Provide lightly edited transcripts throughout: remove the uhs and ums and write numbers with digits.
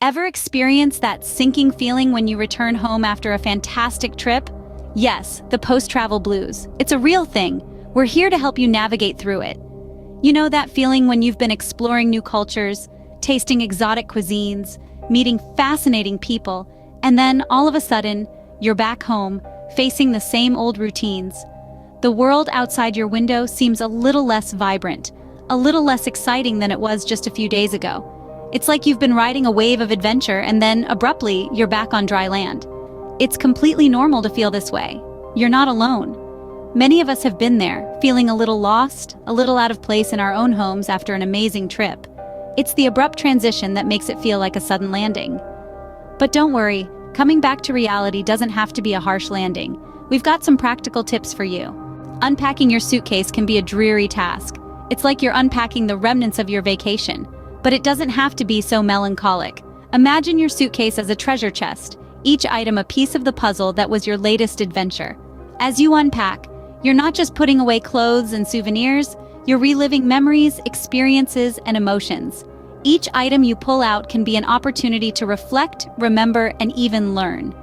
Ever experience that sinking feeling when you return home after a fantastic trip? Yes, the post-travel blues. It's a real thing. We're here to help you navigate through it. You know that feeling when you've been exploring new cultures, tasting exotic cuisines, meeting fascinating people, and then all of a sudden, you're back home, facing the same old routines. The world outside your window seems a little less vibrant, a little less exciting than it was just a few days ago. It's like you've been riding a wave of adventure and then, abruptly, you're back on dry land. It's completely normal to feel this way. You're not alone. Many of us have been there, feeling a little lost, a little out of place in our own homes after an amazing trip. It's the abrupt transition that makes it feel like a sudden landing. But don't worry, coming back to reality doesn't have to be a harsh landing. We've got some practical tips for you. Unpacking your suitcase can be a dreary task. It's like you're unpacking the remnants of your vacation. But it doesn't have to be so melancholic. Imagine your suitcase as a treasure chest, each item a piece of the puzzle that was your latest adventure. As you unpack, you're not just putting away clothes and souvenirs, you're reliving memories, experiences, and emotions. Each item you pull out can be an opportunity to reflect, remember, and even learn.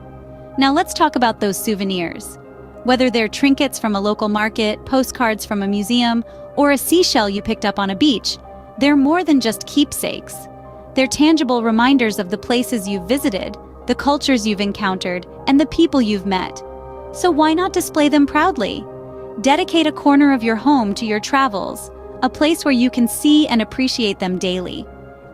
Now let's talk about those souvenirs. Whether they're trinkets from a local market, postcards from a museum, or a seashell you picked up on a beach, they're more than just keepsakes. They're tangible reminders of the places you've visited, the cultures you've encountered, and the people you've met. So why not display them proudly? Dedicate a corner of your home to your travels, a place where you can see and appreciate them daily.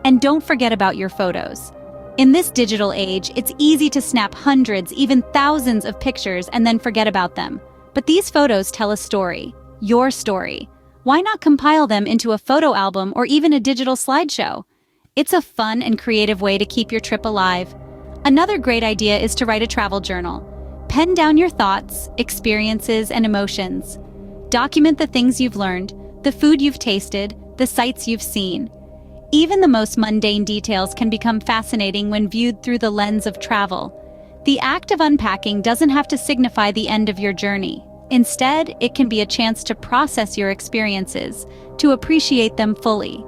And don't forget about your photos. In this digital age, it's easy to snap hundreds, even thousands of pictures and then forget about them. But these photos tell a story, your story. Why not compile them into a photo album or even a digital slideshow? It's a fun and creative way to keep your trip alive. Another great idea is to write a travel journal. Pen down your thoughts, experiences, and emotions. Document the things you've learned, the food you've tasted, the sights you've seen. Even the most mundane details can become fascinating when viewed through the lens of travel. The act of unpacking doesn't have to signify the end of your journey. Instead, it can be a chance to process your experiences, to appreciate them fully.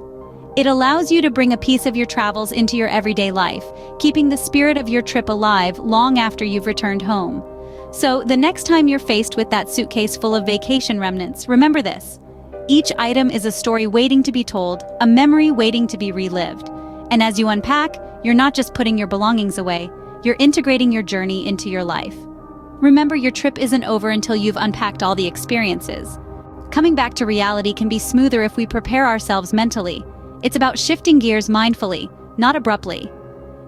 It allows you to bring a piece of your travels into your everyday life, keeping the spirit of your trip alive long after you've returned home. So, the next time you're faced with that suitcase full of vacation remnants, remember this. Each item is a story waiting to be told, a memory waiting to be relived. And as you unpack, you're not just putting your belongings away, you're integrating your journey into your life. Remember, your trip isn't over until you've unpacked all the experiences. Coming back to reality can be smoother if we prepare ourselves mentally. It's about shifting gears mindfully, not abruptly.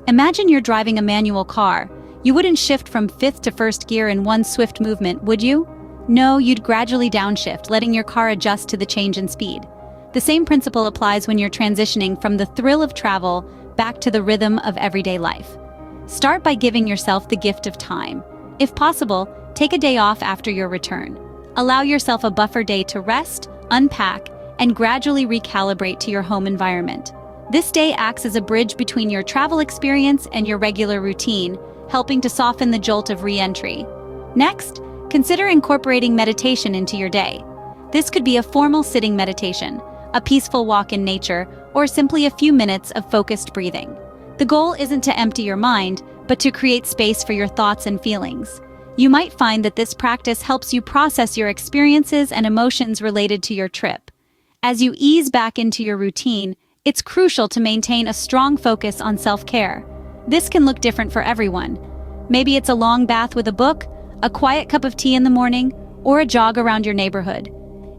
Imagine you're driving a manual car. You wouldn't shift from fifth to first gear in one swift movement, would you? No, you'd gradually downshift, letting your car adjust to the change in speed. The same principle applies when you're transitioning from the thrill of travel back to the rhythm of everyday life. Start by giving yourself the gift of time. If possible, take a day off after your return. Allow yourself a buffer day to rest, unpack, and gradually recalibrate to your home environment. This day acts as a bridge between your travel experience and your regular routine, helping to soften the jolt of re-entry. Next, consider incorporating meditation into your day. This could be a formal sitting meditation, a peaceful walk in nature, or simply a few minutes of focused breathing. The goal isn't to empty your mind, but to create space for your thoughts and feelings. You might find that this practice helps you process your experiences and emotions related to your trip. As you ease back into your routine, it's crucial to maintain a strong focus on self-care. This can look different for everyone. Maybe it's a long bath with a book, a quiet cup of tea in the morning, or a jog around your neighborhood.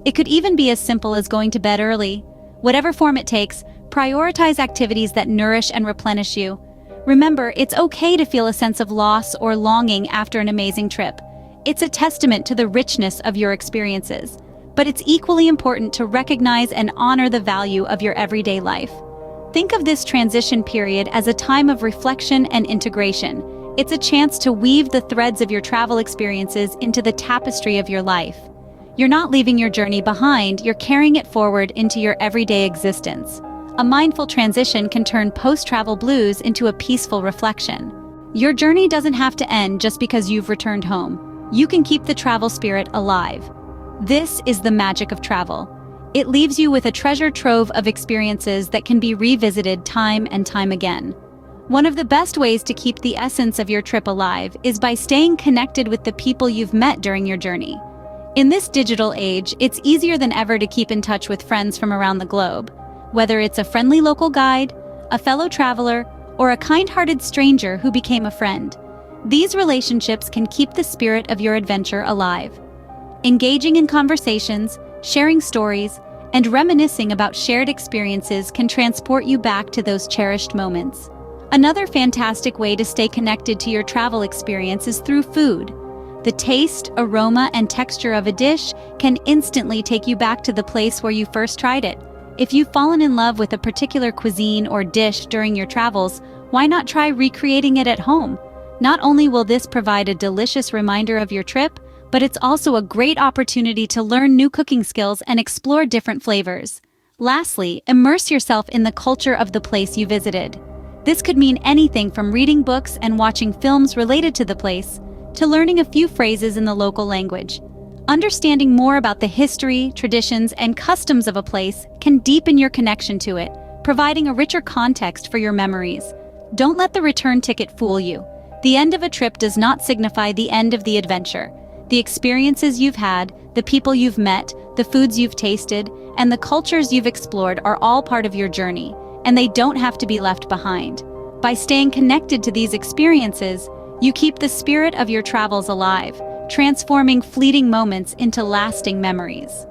It could even be as simple as going to bed early. Whatever form it takes, prioritize activities that nourish and replenish you. Remember, it's okay to feel a sense of loss or longing after an amazing trip. It's a testament to the richness of your experiences. But it's equally important to recognize and honor the value of your everyday life. Think of this transition period as a time of reflection and integration. It's a chance to weave the threads of your travel experiences into the tapestry of your life. You're not leaving your journey behind, you're carrying it forward into your everyday existence. A mindful transition can turn post-travel blues into a peaceful reflection. Your journey doesn't have to end just because you've returned home. You can keep the travel spirit alive. This is the magic of travel. It leaves you with a treasure trove of experiences that can be revisited time and time again. One of the best ways to keep the essence of your trip alive is by staying connected with the people you've met during your journey. In this digital age, it's easier than ever to keep in touch with friends from around the globe. Whether it's a friendly local guide, a fellow traveler, or a kind-hearted stranger who became a friend, these relationships can keep the spirit of your adventure alive. Engaging in conversations, sharing stories, and reminiscing about shared experiences can transport you back to those cherished moments. Another fantastic way to stay connected to your travel experience is through food. The taste, aroma, and texture of a dish can instantly take you back to the place where you first tried it. If you've fallen in love with a particular cuisine or dish during your travels, why not try recreating it at home? Not only will this provide a delicious reminder of your trip, but it's also a great opportunity to learn new cooking skills and explore different flavors. Lastly, immerse yourself in the culture of the place you visited. This could mean anything from reading books and watching films related to the place, to learning a few phrases in the local language. Understanding more about the history, traditions, and customs of a place can deepen your connection to it, providing a richer context for your memories. Don't let the return ticket fool you. The end of a trip does not signify the end of the adventure. The experiences you've had, the people you've met, the foods you've tasted, and the cultures you've explored are all part of your journey, and they don't have to be left behind. By staying connected to these experiences, you keep the spirit of your travels alive, transforming fleeting moments into lasting memories.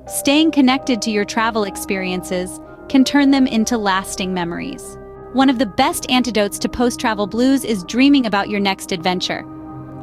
Staying connected to your travel experiences can turn them into lasting memories. One of the best antidotes to post-travel blues is dreaming about your next adventure.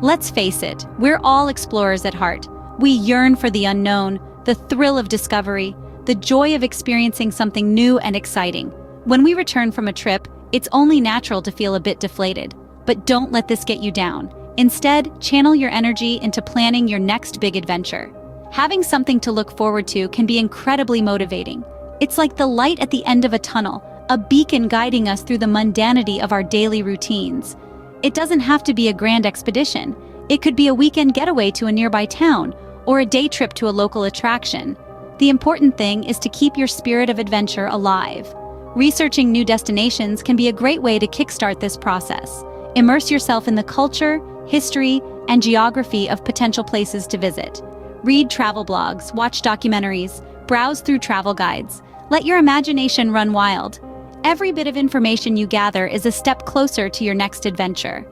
Let's face it, we're all explorers at heart. We yearn for the unknown, the thrill of discovery, the joy of experiencing something new and exciting. When we return from a trip, it's only natural to feel a bit deflated. But don't let this get you down. Instead, channel your energy into planning your next big adventure. Having something to look forward to can be incredibly motivating. It's like the light at the end of a tunnel, a beacon guiding us through the mundanity of our daily routines. It doesn't have to be a grand expedition. It could be a weekend getaway to a nearby town, or a day trip to a local attraction. The important thing is to keep your spirit of adventure alive. Researching new destinations can be a great way to kickstart this process. Immerse yourself in the culture, history, and geography of potential places to visit. Read travel blogs, watch documentaries, browse through travel guides. Let your imagination run wild. Every bit of information you gather is a step closer to your next adventure.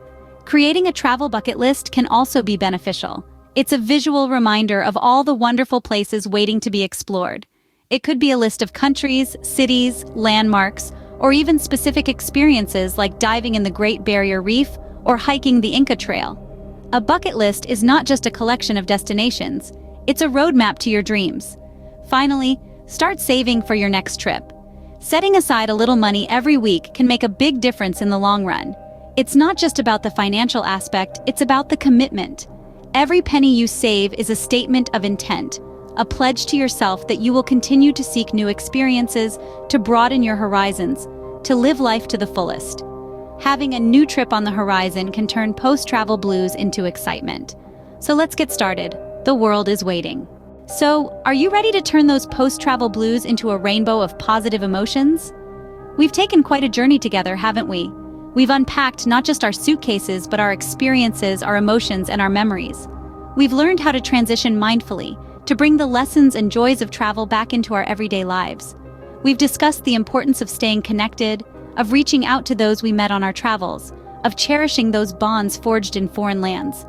Creating a travel bucket list can also be beneficial. It's a visual reminder of all the wonderful places waiting to be explored. It could be a list of countries, cities, landmarks, or even specific experiences like diving in the Great Barrier Reef or hiking the Inca Trail. A bucket list is not just a collection of destinations, it's a roadmap to your dreams. Finally, start saving for your next trip. Setting aside a little money every week can make a big difference in the long run. It's not just about the financial aspect, it's about the commitment. Every penny you save is a statement of intent, a pledge to yourself that you will continue to seek new experiences, to broaden your horizons, to live life to the fullest. Having a new trip on the horizon can turn post-travel blues into excitement. So let's get started. The world is waiting. So, are you ready to turn those post-travel blues into a rainbow of positive emotions? We've taken quite a journey together, haven't we? We've unpacked not just our suitcases, but our experiences, our emotions, and our memories. We've learned how to transition mindfully, to bring the lessons and joys of travel back into our everyday lives. We've discussed the importance of staying connected, of reaching out to those we met on our travels, of cherishing those bonds forged in foreign lands.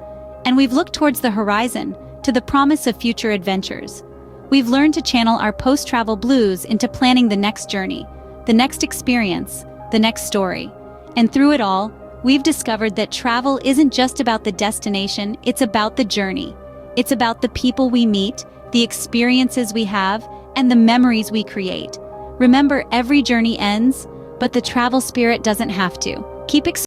And we've looked towards the horizon, to the promise of future adventures. We've learned to channel our post-travel blues into planning the next journey, the next experience, the next story. And through it all, we've discovered that travel isn't just about the destination, it's about the journey. It's about the people we meet, the experiences we have, and the memories we create. Remember, every journey ends, but the travel spirit doesn't have to. Keep exploring.